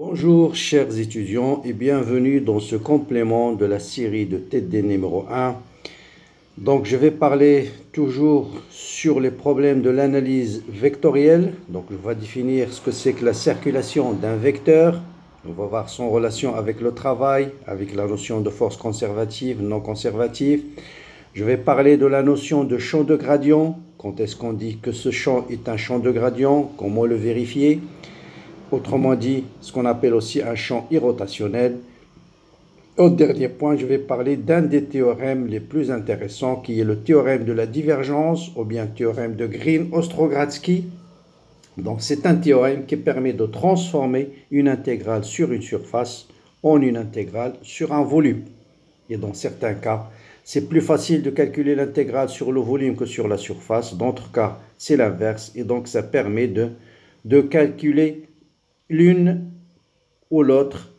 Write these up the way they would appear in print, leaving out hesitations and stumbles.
Bonjour chers étudiants et bienvenue dans ce complément de la série de TD numéro 1. Donc je vais parler toujours sur les problèmes de l'analyse vectorielle. Donc je vais définir ce que c'est que la circulation d'un vecteur. On va voir son relation avec le travail, avec la notion de force conservative, non conservative. Je vais parler de la notion de champ de gradient. Quand est-ce qu'on dit que ce champ est un champ de gradient? Comment le vérifier? Autrement dit, ce qu'on appelle aussi un champ irrotationnel. Au dernier point, je vais parler d'un des théorèmes les plus intéressants qui est le théorème de la divergence ou bien théorème de Green-Ostrogradsky. Donc c'est un théorème qui permet de transformer une intégrale sur une surface en une intégrale sur un volume. Et dans certains cas, c'est plus facile de calculer l'intégrale sur le volume que sur la surface. Dans d'autres cas, c'est l'inverse. Et donc ça permet de calculer l'une ou l'autre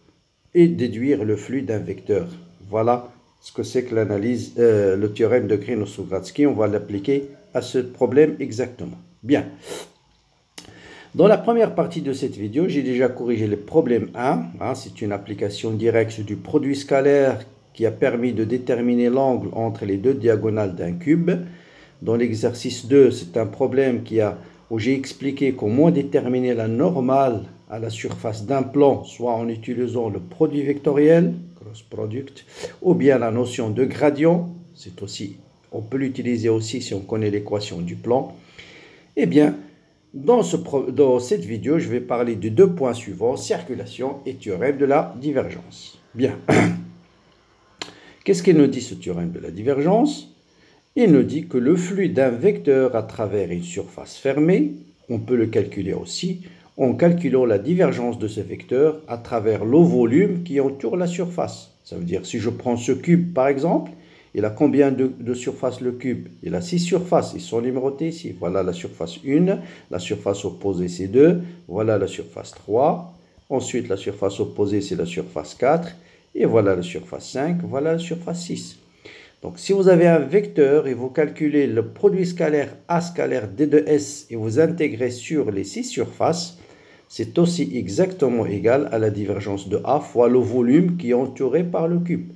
et déduire le flux d'un vecteur. Voilà ce que c'est que l'analyse, le théorème de Green-Ostrogradsky. On va l'appliquer à ce problème exactement. Bien. Dans la première partie de cette vidéo, j'ai déjà corrigé le problème 1. C'est une application directe du produit scalaire qui a permis de déterminer l'angle entre les deux diagonales d'un cube. Dans l'exercice 2, c'est un problème où j'ai expliqué comment déterminer la normale à la surface d'un plan, soit en utilisant le produit vectoriel, cross product, ou bien la notion de gradient. On peut l'utiliser aussi si on connaît l'équation du plan. Eh bien, dans cette vidéo, je vais parler de deux points suivants, circulation et théorème de la divergence. Bien. Qu'est-ce qu'il nous dit ce théorème de la divergence? Il nous dit que le flux d'un vecteur à travers une surface fermée, on peut le calculer aussi, en calculant la divergence de ce vecteur à travers le volume qui entoure la surface. Ça veut dire, si je prends ce cube par exemple, il a combien de surfaces le cube? Il a 6 surfaces, ils sont numérotées ici. Voilà la surface 1, la surface opposée c'est 2, voilà la surface 3, ensuite la surface opposée c'est la surface 4, et voilà la surface 5, voilà la surface 6. Donc si vous avez un vecteur et vous calculez le produit scalaire A scalaire D de S et vous intégrez sur les 6 surfaces, c'est aussi exactement égal à la divergence de A fois le volume qui est entouré par le cube.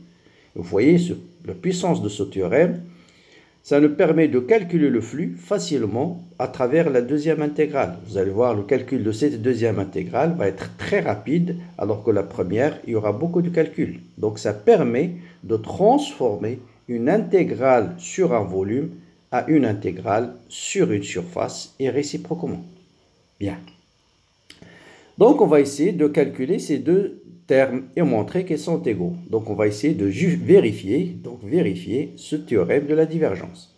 Vous voyez la puissance de ce théorème. Ça nous permet de calculer le flux facilement à travers la deuxième intégrale. Vous allez voir, le calcul de cette deuxième intégrale va être très rapide, alors que la première, il y aura beaucoup de calculs. Donc ça permet de transformer une intégrale sur un volume à une intégrale sur une surface et réciproquement. Bien. Donc on va essayer de calculer ces deux termes et montrer qu'ils sont égaux. Donc on va essayer de vérifier ce théorème de la divergence.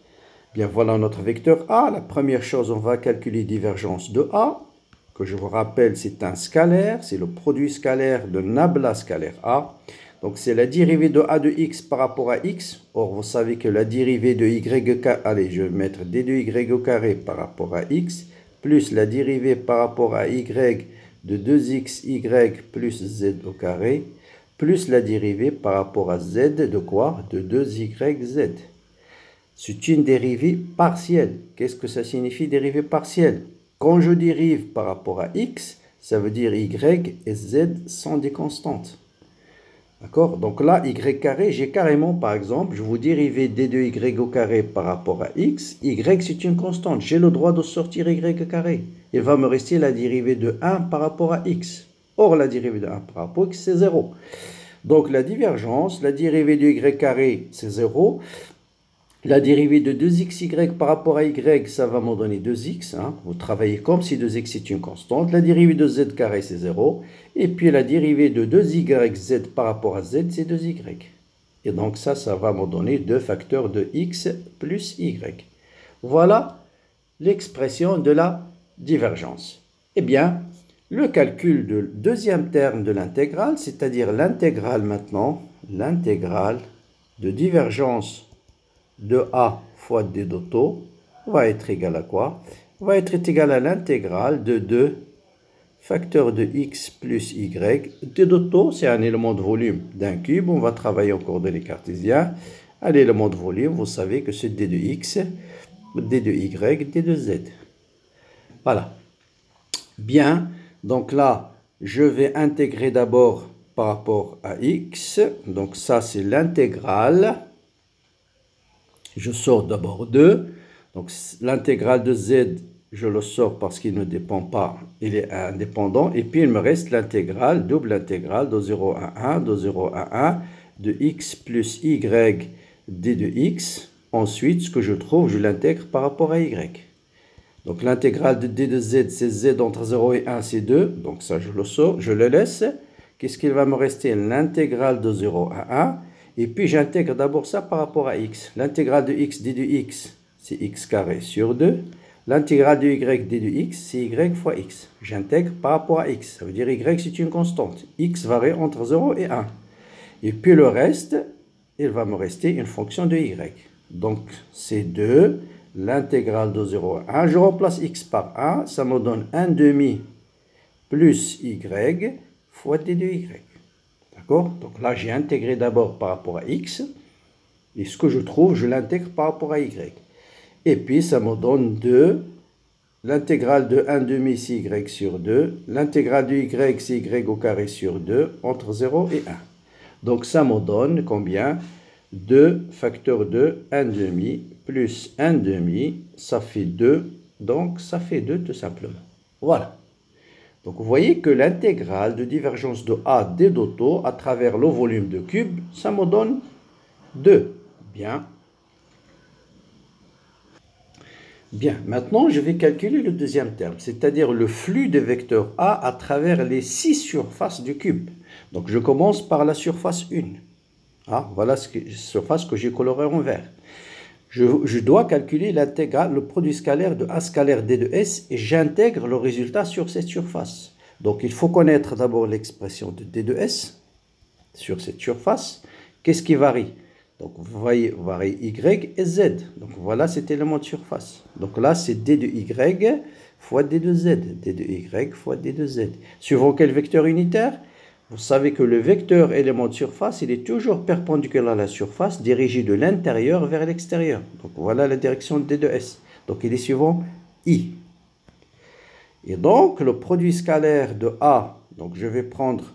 Bien, voilà notre vecteur A. La première chose, on va calculer divergence de A, que je vous rappelle, c'est un scalaire, c'est le produit scalaire de nabla scalaire A. Donc c'est la dérivée de A de x par rapport à x. Or, vous savez que la dérivée de y carré, allez, je vais mettre d de y au carré par rapport à x, plus la dérivée par rapport à y de 2xy plus z au carré, plus la dérivée par rapport à z de quoi? De 2yz. C'est une dérivée partielle. Qu'est-ce que ça signifie dérivée partielle? Quand je dérive par rapport à x, ça veut dire y et z sont des constantes. D'accord? Donc là, y carré, j'ai carrément, par exemple, je vous dériver d de y au carré par rapport à x. Y, c'est une constante. J'ai le droit de sortir y carré. Il va me rester la dérivée de 1 par rapport à x. Or, la dérivée de 1 par rapport à x, c'est 0. Donc, la divergence, la dérivée de y carré, c'est 0. La dérivée de 2xy par rapport à y, ça va me donner 2x. Vous travaillez comme si 2x est une constante. La dérivée de z carré, c'est 0. Et puis la dérivée de 2yz par rapport à z, c'est 2y. Et donc ça va me donner 2 facteurs de x plus y. Voilà l'expression de la divergence. Eh bien, le calcul du deuxième terme de l'intégrale, c'est-à-dire l'intégrale maintenant, l'intégrale de divergence de A fois d d'auto va être égal à quoi? Va être égal à l'intégrale de 2 facteurs de x plus y. d d'auto, c'est un élément de volume d'un cube. On va travailler en coordonnées cartésiennes. Un élément de volume, vous savez que c'est d de x, d de y, d de z. Voilà. Bien, donc là, je vais intégrer d'abord par rapport à x. Donc ça, c'est l'intégrale. Je sors d'abord 2. Donc l'intégrale de z, je le sors parce qu'il ne dépend pas, il est indépendant. Et puis il me reste l'intégrale, double intégrale de 0 à 1, de 0 à 1, de x plus y d de x. Ensuite, ce que je trouve, je l'intègre par rapport à y. Donc l'intégrale de d de z, c'est z entre 0 et 1, c'est 2. Donc ça, je le sors, je le laisse. Qu'est-ce qu'il va me rester? L'intégrale de 0 à 1. Et puis j'intègre d'abord ça par rapport à x. L'intégrale de x d de x, c'est x carré sur 2. L'intégrale de y d de x, c'est y fois x. J'intègre par rapport à x. Ça veut dire y, c'est une constante. X varie entre 0 et 1. Et puis le reste, il va me rester une fonction de y. Donc c'est 2. L'intégrale de 0 à 1. Je remplace x par 1. Ça me donne 1 demi plus y fois d de y. D'accord? Donc là, j'ai intégré d'abord par rapport à x. Et ce que je trouve, je l'intègre par rapport à y. Et puis, ça me donne 2. L'intégrale de 1 demi, c'est y sur 2. L'intégrale de y, c'est y au carré sur 2, entre 0 et 1. Donc, ça me donne combien? 2 facteur de 1 demi plus 1 demi, ça fait 2. Donc, ça fait 2 tout simplement. Voilà. Donc, vous voyez que l'intégrale de divergence de A d d'auto à travers le volume de cube, ça me donne 2. Bien. Bien. Maintenant, je vais calculer le deuxième terme, c'est-à-dire le flux des vecteurs A à travers les 6 surfaces du cube. Donc, je commence par la surface 1. Ah, voilà la surface que j'ai colorée en vert. Je dois calculer l'intégrale, le produit scalaire de A scalaire d de s et j'intègre le résultat sur cette surface. Donc il faut connaître d'abord l'expression de d de s sur cette surface. Qu'est-ce qui varie? Donc vous voyez, varie y et z. Donc voilà cet élément de surface. Donc là c'est d de y fois d de z. d de y fois d de z. Suivant quel vecteur unitaire? Vous savez que le vecteur élément de surface, il est toujours perpendiculaire à la surface, dirigé de l'intérieur vers l'extérieur. Donc voilà la direction de d de s. Donc il est suivant i. Et donc le produit scalaire de A, donc je vais prendre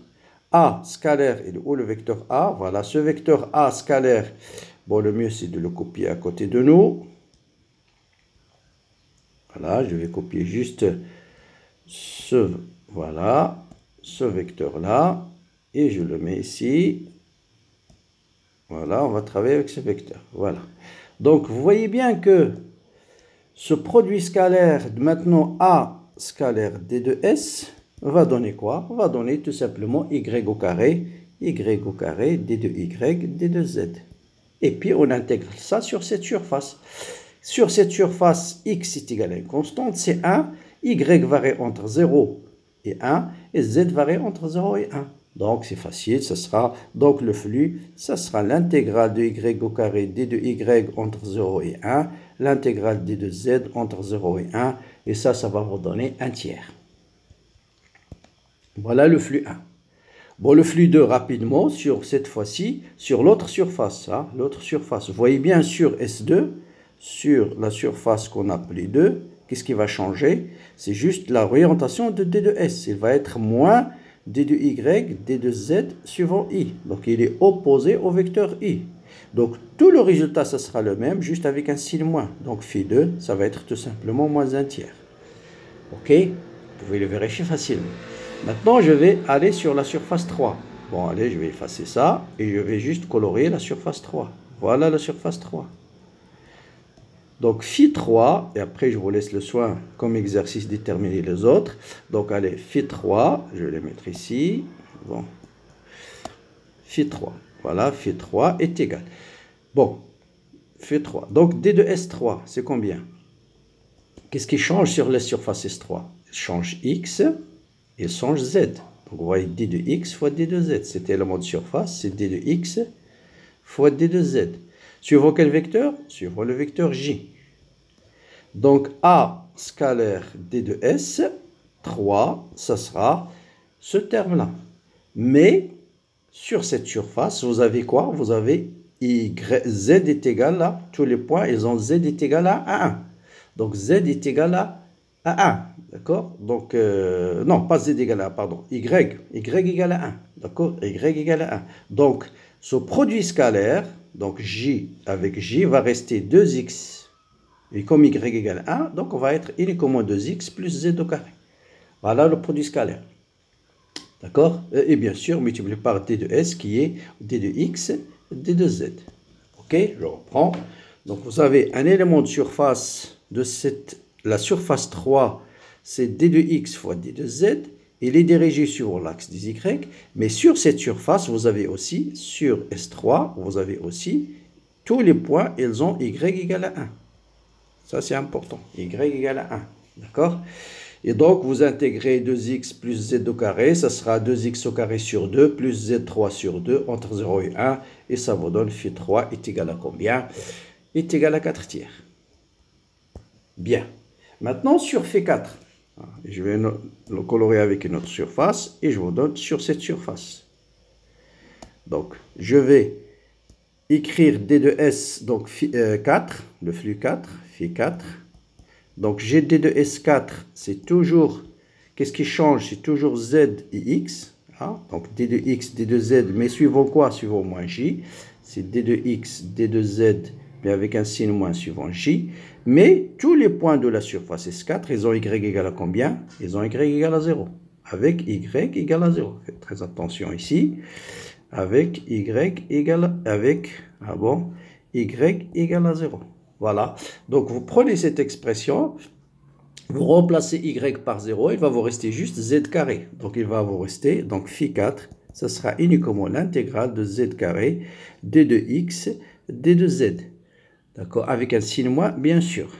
A scalaire et le vecteur A. Voilà ce vecteur A scalaire. Bon, le mieux c'est de le copier à côté de nous. Voilà, je vais copier juste ce, voilà. Ce vecteur-là, et je le mets ici. Voilà, on va travailler avec ce vecteur. Voilà. Donc, vous voyez bien que ce produit scalaire, maintenant A scalaire d de s, va donner quoi? Va donner tout simplement y au carré d de y, d de z. Et puis, on intègre ça sur cette surface. Sur cette surface, x est égal à une constante, c'est 1. Y varie entre 0 et 1, et z varie entre 0 et 1. Donc, c'est facile, ce sera, donc le flux, ça sera l'intégrale de y au carré d de y entre 0 et 1, l'intégrale d de z entre 0 et 1, et ça va vous donner un tiers. Voilà le flux 1. Bon, le flux 2, rapidement, sur cette fois-ci, sur l'autre surface, hein, l'autre surface. Vous voyez bien sur S2, sur la surface qu'on appelait 2, qu'est-ce qui va changer? C'est juste l'orientation de d de s. Il va être moins d de y, d de z suivant i. Donc, il est opposé au vecteur i. Donc, tout le résultat, ça sera le même, juste avec un signe moins. Donc, phi 2, ça va être tout simplement moins un tiers. OK? Vous pouvez le vérifier facilement. Maintenant, je vais aller sur la surface 3. Bon, allez, je vais effacer ça et je vais juste colorer la surface 3. Voilà la surface 3. Donc, phi 3, et après je vous laisse le soin comme exercice de déterminer les autres. Donc, allez, phi 3, je vais les mettre ici. Bon, phi 3, voilà, phi 3 est égal. Bon, phi 3. Donc, d de S3, c'est combien? Qu'est-ce qui change sur la surface S3? Il change x et change z. Donc, vous voyez d de x fois d de z. Cet élément de surface, c'est d de x fois d de z. Suivant quel vecteur? Suivant le vecteur J. Donc, A scalaire d de S, 3, ça sera ce terme-là. Mais, sur cette surface, vous avez quoi? Vous avez Z est égal à, tous les points, ils ont Z est égal à 1. Donc, Z est égal à à 1. D'accord? Donc, non, pas z égale à 1, pardon. Y égale à 1. D'accord? Y égale à 1. Donc, ce produit scalaire, donc J avec J, va rester 2x. Et comme y égale à 1, donc on va être uniquement 2x plus z au carré. Voilà le produit scalaire. D'accord? Et bien sûr, multiplié par d de s qui est d de x, d de z. Ok? Je reprends. Donc, vous avez un élément de surface de la surface 3, c'est d de x fois d de z. Il est dirigé sur l'axe des y. Mais sur cette surface, vous avez aussi, sur S3, vous avez aussi tous les points, ils ont y égale à 1. Ça, c'est important. Y égale à 1. D'accord? Et donc, vous intégrez 2x plus z au carré, ça sera 2x au carré sur 2 plus z3 sur 2 entre 0 et 1. Et ça vous donne phi 3 est égal à combien? Est égal à 4 tiers. Bien. Maintenant, sur phi 4. Je vais le colorer avec une autre surface et je vous donne sur cette surface. Donc, je vais écrire d de s, donc 4, le flux 4, phi 4. Donc, g d de S4, c'est toujours, qu'est-ce qui change? C'est toujours z et x. Hein? Donc, d de x, d de z, mais suivant quoi? Suivant moins j. C'est d de x, d de z, mais avec un signe moins suivant j. Mais tous les points de la surface S4, ils ont y égale à combien? Ils ont y égale à 0. Avec y égale à 0. Faites très attention ici. Avec y égale, y égale à 0. Voilà, donc vous prenez cette expression, vous remplacez y par 0, il va vous rester juste z carré. Donc il va vous rester, donc phi 4, ce sera uniquement l'intégrale de z carré, d de x, d de z. D'accord, avec un signe moins, bien sûr.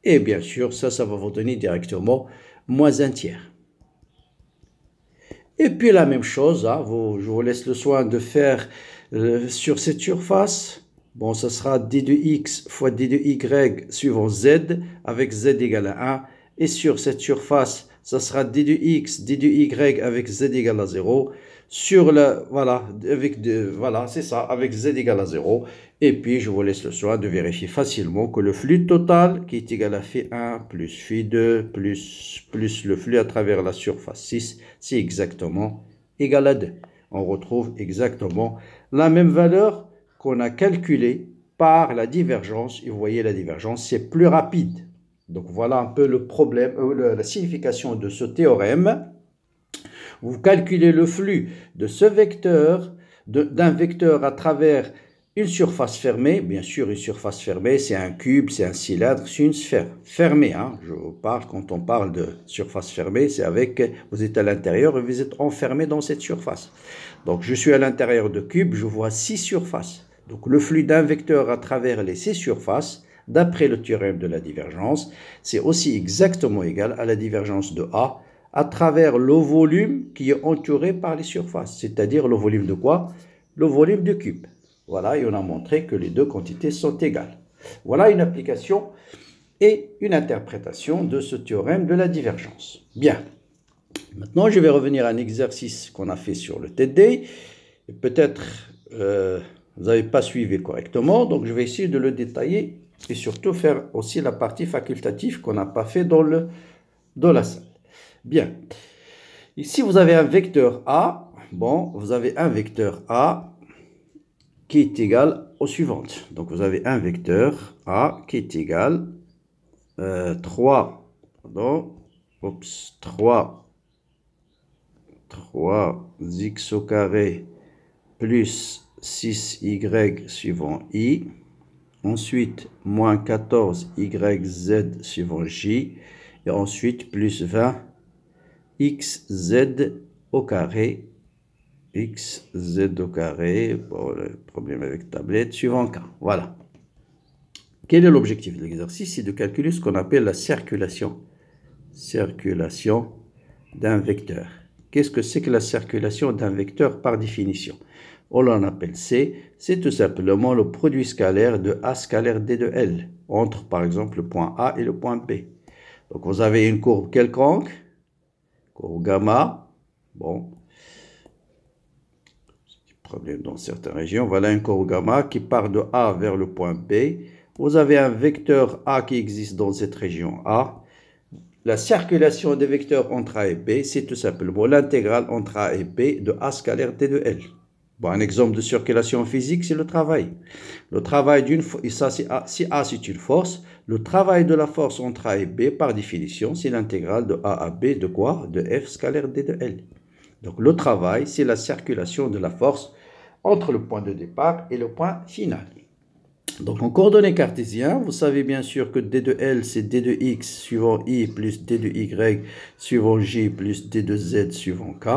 Et bien sûr, ça va vous donner directement moins 1 tiers. Et puis la même chose, hein, je vous laisse le soin de faire sur cette surface. Bon, ça sera d de x fois d de y suivant z, avec z égale à 1. Et sur cette surface, ça sera d de x, d de y avec z égale à 0. Sur la, voilà, voilà, c'est ça, avec z égale à 0. Et puis, je vous laisse le soin de vérifier facilement que le flux total, qui est égal à phi 1 plus phi 2 plus le flux à travers la surface 6, c'est exactement égal à 2. On retrouve exactement la même valeur qu'on a calculée par la divergence. Et vous voyez, la divergence, c'est plus rapide. Donc, voilà un peu le problème, la signification de ce théorème. Vous calculez le flux de ce vecteur, d'un vecteur à travers une surface fermée. Bien sûr, une surface fermée, c'est un cube, c'est un cylindre, c'est une sphère fermée. Hein. Je vous parle, quand on parle de surface fermée, c'est avec, vous êtes à l'intérieur et vous êtes enfermé dans cette surface. Donc, je suis à l'intérieur de cube, je vois 6 surfaces. Donc, le flux d'un vecteur à travers les 6 surfaces, d'après le théorème de la divergence, c'est aussi exactement égal à la divergence de A à travers le volume qui est entouré par les surfaces. C'est-à-dire le volume de quoi? Le volume du cube. Voilà, et on a montré que les deux quantités sont égales. Voilà une application et une interprétation de ce théorème de la divergence. Bien. Maintenant, je vais revenir à un exercice qu'on a fait sur le TD. Peut-être vous n'avez pas suivi correctement, donc je vais essayer de le détailler et surtout faire aussi la partie facultative qu'on n'a pas fait dans la salle. Bien. Ici, vous avez un vecteur A. Bon, vous avez un vecteur A qui est égal au suivant. Donc, vous avez un vecteur A qui est égal 3 x au carré plus 6y suivant i. Ensuite, moins 14yz suivant j. Et ensuite, plus 20 xz au carré. Xz au carré. Bon, le problème avec tablette. Suivant k. Voilà. Quel est l'objectif de l'exercice? C'est de calculer ce qu'on appelle la circulation. Circulation d'un vecteur. Qu'est-ce que c'est que la circulation d'un vecteur par définition? On en appelle C, c'est tout simplement le produit scalaire de A scalaire D de L, entre par exemple le point A et le point B. Donc vous avez une courbe quelconque, courbe gamma, bon, problème dans certaines régions, voilà une courbe gamma qui part de A vers le point B. Vous avez un vecteur A qui existe dans cette région A, la circulation des vecteurs entre A et B, c'est tout simplement l'intégrale entre A et B de A scalaire D de L. Bon, un exemple de circulation physique, c'est le travail. Le travail d'une force, et ça, si A c'est une force, le travail de la force entre A et B, par définition, c'est l'intégrale de A à B de quoi? De F scalaire D de L. Donc le travail, c'est la circulation de la force entre le point de départ et le point final. Donc en coordonnées cartésiennes, vous savez bien sûr que D de L, c'est D de X suivant I plus D de Y suivant J plus D de Z suivant K.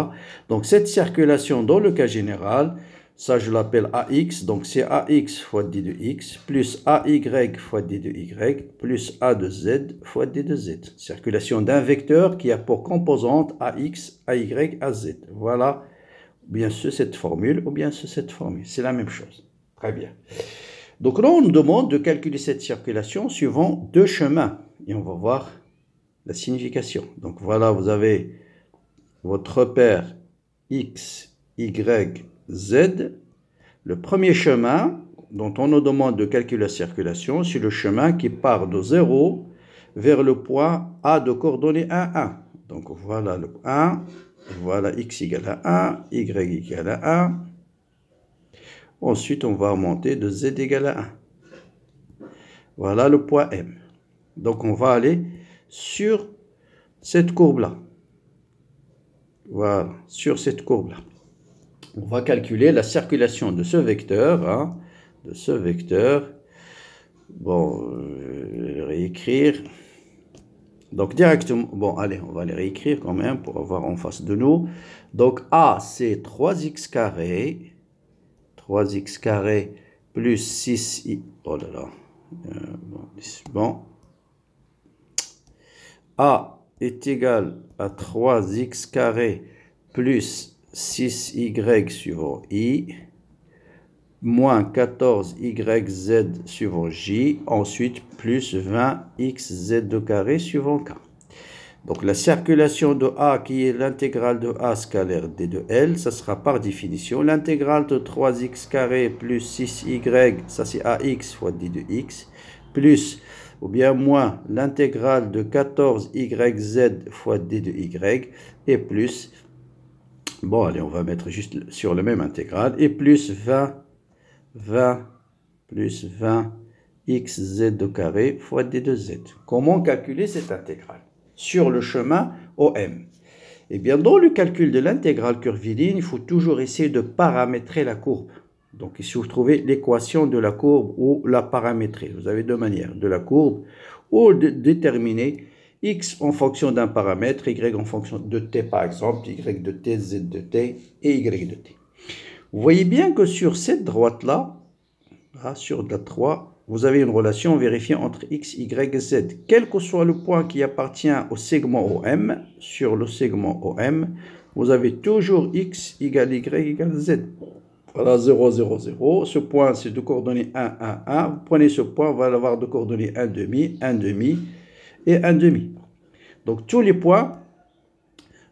Donc cette circulation dans le cas général, ça je l'appelle AX, donc c'est AX fois D de X plus AY fois D de Y plus A de Z fois D de Z. Circulation d'un vecteur qui a pour composante AX, AY, AZ. Voilà, ou bien cette formule, ou bien cette formule. C'est la même chose. Très bien. Donc là, on nous demande de calculer cette circulation suivant deux chemins. Et on va voir la signification. Donc voilà, vous avez votre repère X, Y, Z. Le premier chemin dont on nous demande de calculer la circulation, c'est le chemin qui part de 0 vers le point A de coordonnées 1, 1. Donc voilà le 1, voilà X égale à 1, Y égale à 1. Ensuite, on va remonter de Z égale à 1. Voilà le point M. Donc, on va aller sur cette courbe-là. Voilà, sur cette courbe-là. On va calculer la circulation de ce vecteur. Hein, de ce vecteur. Bon, je vais le réécrire. Donc, directement, bon, allez, on va les réécrire quand même pour avoir en face de nous. Donc, A, c'est 3x carré. 3x carré plus 6i. Oh là là. Bon. A est égal à 3x carré plus 6y suivant i moins 14yz suivant j. Ensuite, plus 20xz carré suivant k. Donc la circulation de A, qui est l'intégrale de A scalaire D de L, ça sera par définition l'intégrale de 3x carré plus 6y, ça c'est AX fois D de X, plus ou bien moins l'intégrale de 14yz fois D de Y, et plus, bon allez on va mettre juste sur le même intégral, et plus 20 plus 20xz carré fois D de Z. Comment calculer cette intégrale sur le chemin OM? Eh bien, dans le calcul de l'intégrale curviligne, il faut toujours essayer de paramétrer la courbe. Donc, ici, vous trouvez l'équation de la courbe ou la paramétrer. Vous avez deux manières, de la courbe ou de déterminer x en fonction d'un paramètre, y en fonction de t par exemple, y de t, z de t et y de t. Vous voyez bien que sur cette droite-là, sur la 3, vous avez une relation vérifiée entre x, y et z. Quel que soit le point qui appartient au segment OM, sur le segment OM, vous avez toujours x égale y égale z. Voilà 0, 0, 0. Ce point, c'est de coordonnées 1, 1, 1. Vous prenez ce point, vous allez avoir de coordonnées 1 demi, 1 demi et 1 demi. Donc tous les points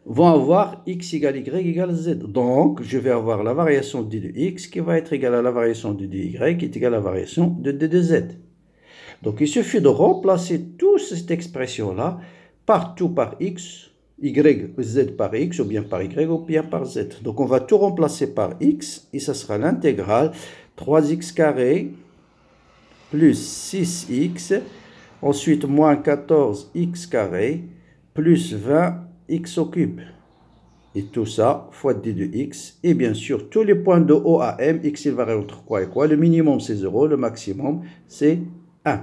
vont avoir x égale y égale z. Donc, je vais avoir la variation de d de x qui va être égale à la variation de dy qui est égale à la variation de d de z. Donc, il suffit de remplacer toute cette expression-là partout par x, y, z par x, ou bien par y, ou bien par z. Donc, on va tout remplacer par x, et ça sera l'intégrale 3x carré plus 6x, ensuite moins 14x carré plus 20x au cube. Et tout ça fois d de x. Et bien sûr, tous les points de O à M, x il varie entre quoi et quoi? Le minimum c'est 0, le maximum c'est 1.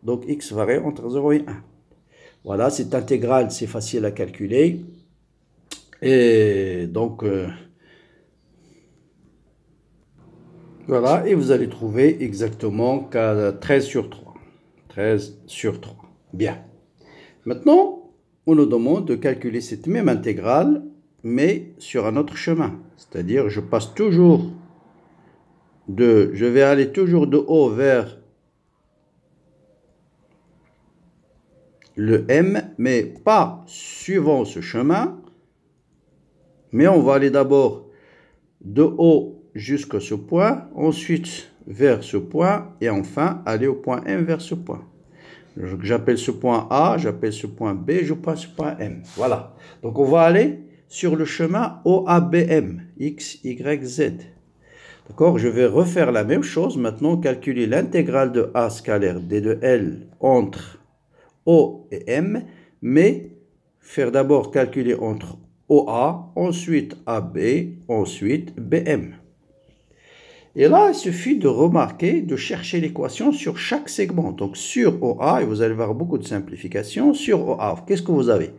Donc x varie entre 0 et 1. Voilà, cette intégrale, c'est facile à calculer. Et donc, voilà, et vous allez trouver exactement 13 sur 3. 13 sur 3. Bien. Maintenant, on nous demande de calculer cette même intégrale, mais sur un autre chemin. C'est-à-dire, je passe toujours je vais aller toujours de haut vers le M, mais pas suivant ce chemin, mais on va aller d'abord de haut jusqu'à ce point, ensuite vers ce point, et enfin aller au point M vers ce point. J'appelle ce point A, j'appelle ce point B, j'appelle ce point M. Voilà. Donc on va aller sur le chemin OABM, X, Y, Z. D'accord? Je vais refaire la même chose. Maintenant, calculer l'intégrale de A scalaire D de L entre O et M, mais faire d'abord calculer entre OA, ensuite AB, ensuite BM. Et là, il suffit de remarquer, de chercher l'équation sur chaque segment. Donc sur OA, et vous allez voir beaucoup de simplifications, sur OA, qu'est-ce que vous avez?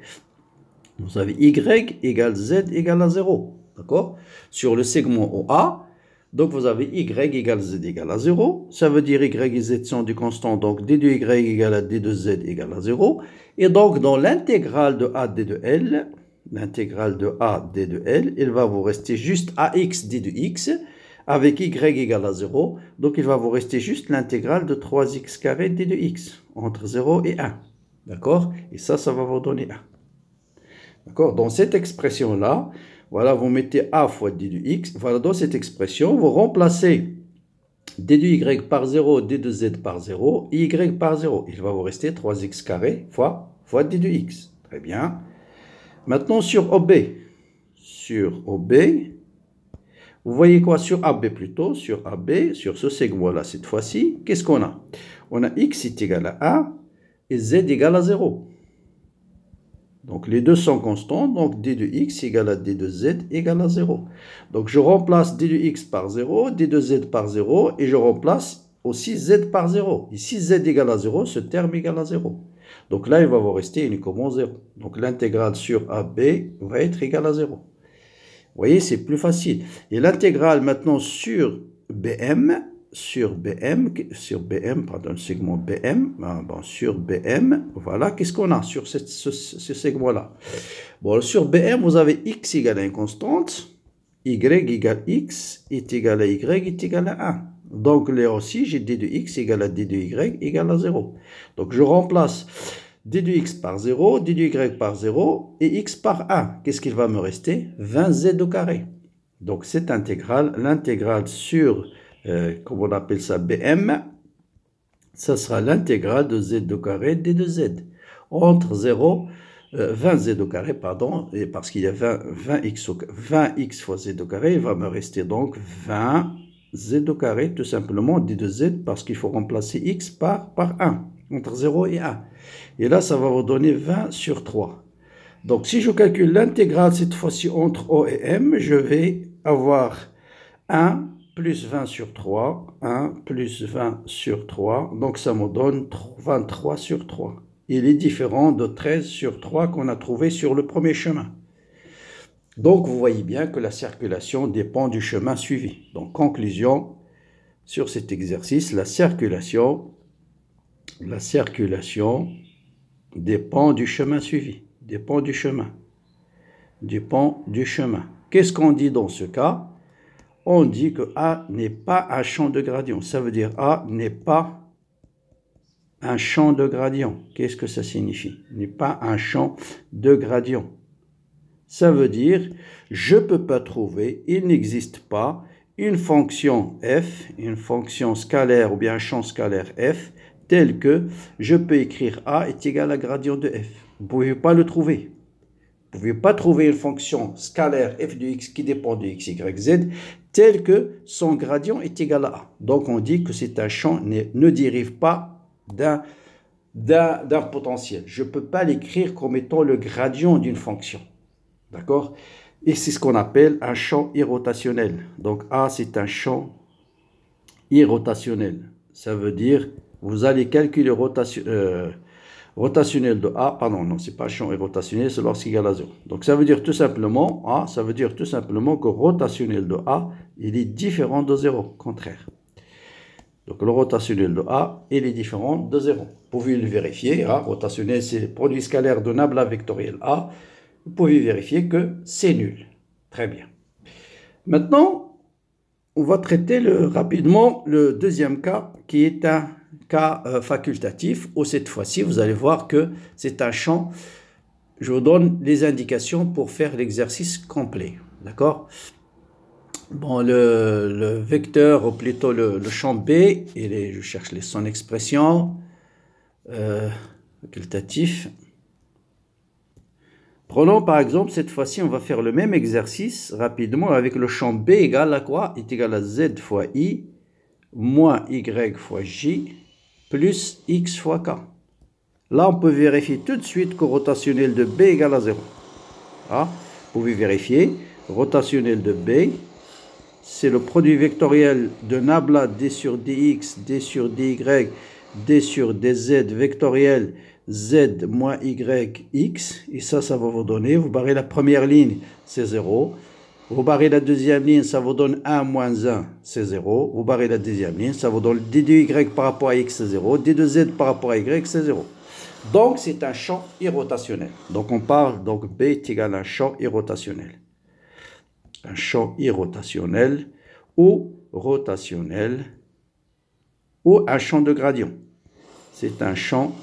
Vous avez Y égale Z égale à 0. D'accord? Sur le segment OA, donc vous avez Y égale Z égale à 0. Ça veut dire Y et Z sont des constants, donc D de Y égale à D de Z égale à 0. Et donc dans l'intégrale de A D de L, l'intégrale de A D de L, il va vous rester juste AX D de X, avec y égale à 0, donc il va vous rester juste l'intégrale de 3x carré d de x, entre 0 et 1. D'accord? Et ça va vous donner 1. D'accord? Dans cette expression-là, voilà, vous mettez a fois d de x. Voilà, dans cette expression, vous remplacez d de y par 0, d de z par 0, et y par 0. Il va vous rester 3x carré fois d de x. Très bien. Maintenant, sur OB. Sur OB, vous voyez quoi? Sur AB plutôt, sur AB, sur ce segment-là cette fois-ci, qu'est-ce qu'on a? On a x est égal à 1 et z égale à 0. Donc les deux sont constants, donc d de x égale à d de z égale à 0. Donc je remplace d de x par 0, d de z par 0, et je remplace aussi z par 0. Ici z égale à 0, ce terme égale à 0. Donc là, il va vous rester uniquement 0. Donc l'intégrale sur AB va être égale à 0. Vous voyez, c'est plus facile. Et l'intégrale maintenant sur BM, pardon, le segment BM, bon, sur BM, voilà, qu'est-ce qu'on a sur ce segment-là? Bon, sur BM, vous avez x égale à une constante, y égale x est égal à y est égal à 1. Donc là aussi, j'ai d de x égale à d de y égale à 0. Donc je remplace d de x par 0, d de y par 0 et x par 1. Qu'est-ce qu'il va me rester? 20z au carré. Donc cette intégrale, l'intégrale sur, comment on appelle ça, BM, ça sera l'intégrale de z au carré d de z. Entre 0, 20z au carré, pardon, et parce qu'il y a 20x fois z au carré, il va me rester donc 20z au carré, tout simplement d de z, parce qu'il faut remplacer x par 1. Entre 0 et 1. Et là, ça va vous donner 20 sur 3. Donc, si je calcule l'intégrale, cette fois-ci, entre O et M, je vais avoir 1 plus 20 sur 3. 1 plus 20 sur 3. Donc, ça me donne 23 sur 3. Il est différent de 13 sur 3 qu'on a trouvé sur le premier chemin. Donc, vous voyez bien que la circulation dépend du chemin suivi. Donc, conclusion sur cet exercice, la circulation dépend du chemin suivi, dépend du chemin. Qu'est-ce qu'on dit dans ce cas? On dit que A n'est pas un champ de gradient. Ça veut dire A n'est pas un champ de gradient. Qu'est-ce que ça signifie? N'est pas un champ de gradient. Ça veut dire, je ne peux pas trouver, il n'existe pas une fonction f, une fonction scalaire ou bien un champ scalaire f, tel que je peux écrire A est égal à gradient de f. Vous ne pouvez pas le trouver. Vous ne pouvez pas trouver une fonction scalaire f de x qui dépend de x, y, z, tel que son gradient est égal à A. Donc on dit que c'est un champ ne dérive pas d'un potentiel. Je ne peux pas l'écrire comme étant le gradient d'une fonction. D'accord? Et c'est ce qu'on appelle un champ irrotationnel. Donc A, c'est un champ irrotationnel. Ça veut dire, vous allez calculer rotationnel de A, pardon, non, c'est pas champ irrotationnel, c'est lorsqu'il égale à 0. Donc ça veut dire tout simplement, A, ça veut dire tout simplement que rotationnel de A, il est différent de 0, contraire. Donc le rotationnel de A, il est différent de 0. Vous pouvez le vérifier, hein, rotationnel, c'est le produit scalaire d'un abla vectoriel A. Vous pouvez vérifier que c'est nul. Très bien. Maintenant, on va traiter rapidement le deuxième cas, qui est un cas facultatif, où cette fois-ci, vous allez voir que c'est un champ. Je vous donne les indications pour faire l'exercice complet. D'accord? Bon, le vecteur, ou plutôt le champ B, je cherche son expression. facultatif. Prenons par exemple, cette fois-ci, on va faire le même exercice rapidement avec le champ B égale à quoi? Est égal à Z fois I moins Y fois J plus X fois K. Là, on peut vérifier tout de suite que rotationnel de B égale à 0. Ah, vous pouvez vérifier. Rotationnel de B, c'est le produit vectoriel de nabla D sur dx, D sur dy, D sur dz vectoriel z moins y, x. Et ça va vous donner, vous barrez la première ligne, c'est 0. Vous barrez la deuxième ligne, ça vous donne 1 moins 1, c'est 0. Vous barrez la deuxième ligne, ça vous donne d de y par rapport à x, c'est 0. d de z par rapport à y, c'est 0. Donc, c'est un champ irrotationnel. Donc, on parle, donc B est égal à un champ irrotationnel. Un champ irrotationnel ou rotationnel ou un champ de gradient. C'est un champ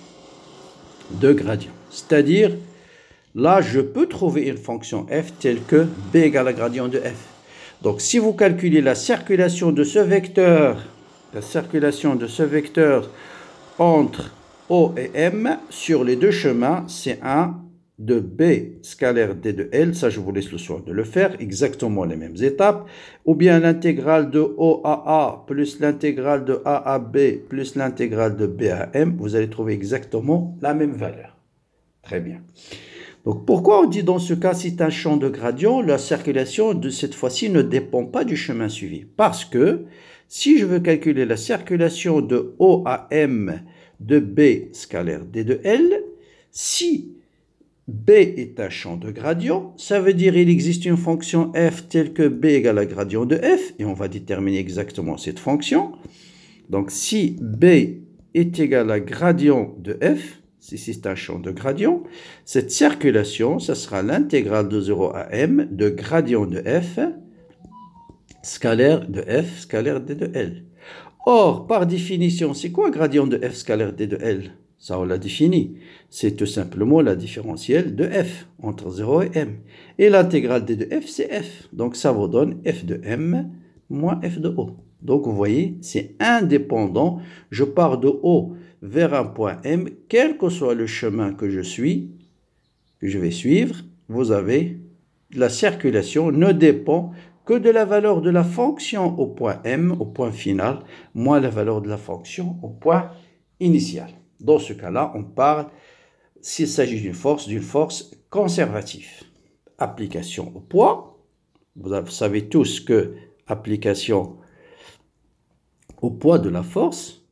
de gradient. C'est-à-dire, là, je peux trouver une fonction f telle que B égale à gradient de f. Donc, si vous calculez la circulation de ce vecteur entre O et M sur les deux chemins, c'est 1 de B scalaire D de L, ça je vous laisse le soin de le faire, exactement les mêmes étapes, ou bien l'intégrale de O à A plus l'intégrale de A à B plus l'intégrale de B à M, vous allez trouver exactement la même valeur. Très bien. Donc pourquoi on dit dans ce cas c'est un champ de gradient, la circulation de cette fois-ci ne dépend pas du chemin suivi. Parce que si je veux calculer la circulation de O à M de B scalaire D de L, si B est un champ de gradient, ça veut dire qu'il existe une fonction f telle que B égale à gradient de f, et on va déterminer exactement cette fonction. Donc si B est égal à gradient de f, si c'est un champ de gradient, cette circulation, ça sera l'intégrale de 0 à m de gradient de f, scalaire d de L. Or, par définition, c'est quoi gradient de f scalaire d de L? Ça, on l'a défini. C'est tout simplement la différentielle de f entre 0 et m. Et l'intégrale d de f, c'est f. Donc, ça vous donne f de m moins f de o. Donc, vous voyez, c'est indépendant. Je pars de o vers un point m. Quel que soit le chemin que je vais suivre, vous avez la circulation ne dépend que de la valeur de la fonction au point m, au point final, moins la valeur de la fonction au point initial. Dans ce cas-là, on parle, s'il s'agit d'une force conservative. Application au poids. Vous savez tous que application au poids de la force.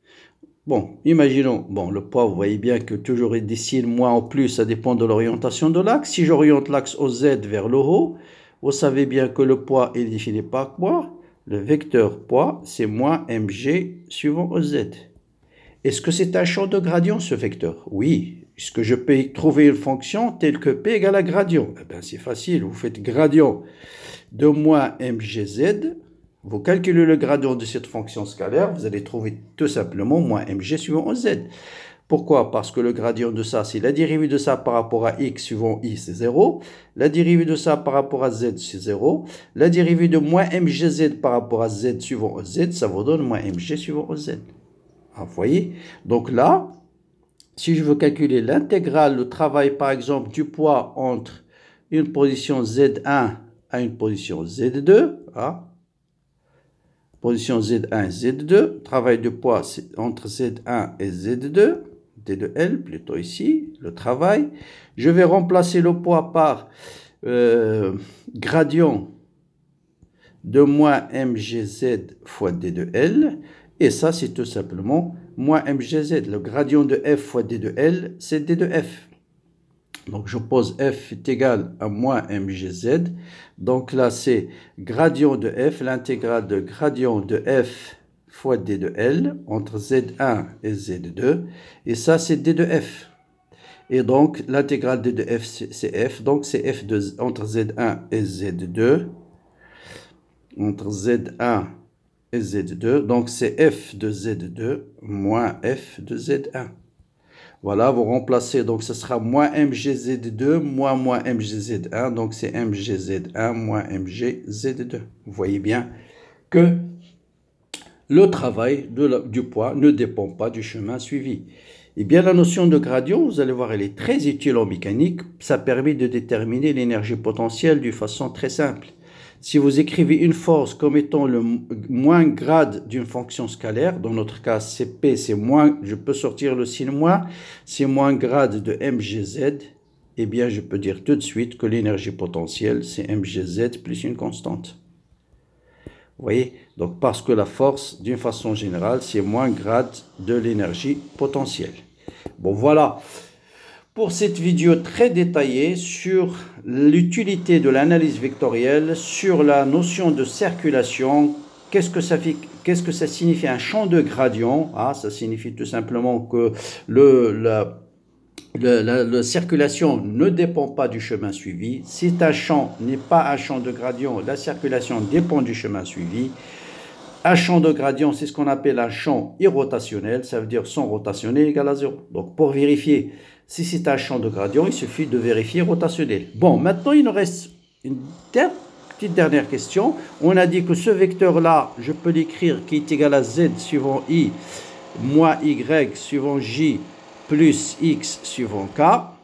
Bon, imaginons, le poids, vous voyez bien que toujours il décile moins ou plus, ça dépend de l'orientation de l'axe. Si j'oriente l'axe au z vers le haut, vous savez bien que le poids est défini par quoi? Le vecteur poids, c'est moins mg suivant au z. Est-ce que c'est un champ de gradient, ce vecteur? Oui. Est-ce que je peux trouver une fonction telle que P égale à gradient? Eh bien, c'est facile. Vous faites gradient de moins mgz. Vous calculez le gradient de cette fonction scalaire. Vous allez trouver tout simplement moins mg suivant z. Pourquoi? Parce que le gradient de ça, c'est la dérivée de ça par rapport à x suivant i, c'est 0. La dérivée de ça par rapport à z, c'est 0. La dérivée de moins mgz par rapport à z suivant z, ça vous donne moins mg suivant z. Vous voyez? Donc là, si je veux calculer l'intégrale, le travail par exemple du poids entre une position Z1 à une position Z2, position Z1 et Z2, travail de poids entre Z1 et Z2, D de L plutôt ici, le travail. Je vais remplacer le poids par gradient de moins mgz fois d de L. Et ça, c'est tout simplement moins mgz. Le gradient de f fois d de L, c'est d de f. Donc, je pose f est égal à moins mgz. Donc là, c'est gradient de f, l'intégrale de gradient de f fois d de L entre z1 et z2. Et ça, c'est d de f. Et donc, l'intégrale d de f, c'est f. Donc, c'est f entre z1 et z2. Entre z1 et z2. Donc, c'est f de z2 moins f de z1. Voilà, vous remplacez. Donc, ce sera moins mgz2 moins mgz1. Donc, c'est mgz1 moins mgz2. Vous voyez bien que le travail du poids ne dépend pas du chemin suivi. Eh bien, la notion de gradient, vous allez voir, elle est très utile en mécanique. Ça permet de déterminer l'énergie potentielle d'une façon très simple. Si vous écrivez une force comme étant le moins grade d'une fonction scalaire, dans notre cas Cp, c'est moins, je peux sortir le signe moins, c'est moins grade de mgz, eh bien, je peux dire tout de suite que l'énergie potentielle, c'est mgz plus une constante. Vous voyez? Donc, parce que la force, d'une façon générale, c'est moins grade de l'énergie potentielle. Bon, voilà pour cette vidéo très détaillée sur l'utilité de l'analyse vectorielle, sur la notion de circulation. Qu'est-ce que ça signifie un champ de gradient? Ça signifie tout simplement que la circulation ne dépend pas du chemin suivi. Si un champ n'est pas un champ de gradient, la circulation dépend du chemin suivi. Un champ de gradient, c'est ce qu'on appelle un champ irrotationnel, ça veut dire son rotationnel égale à 0. Donc pour vérifier si c'est un champ de gradient, il suffit de vérifier rotationnel. Bon, maintenant il nous reste une petite dernière question. On a dit que ce vecteur-là, je peux l'écrire qui est égal à z suivant i, moins y suivant j, plus x suivant k.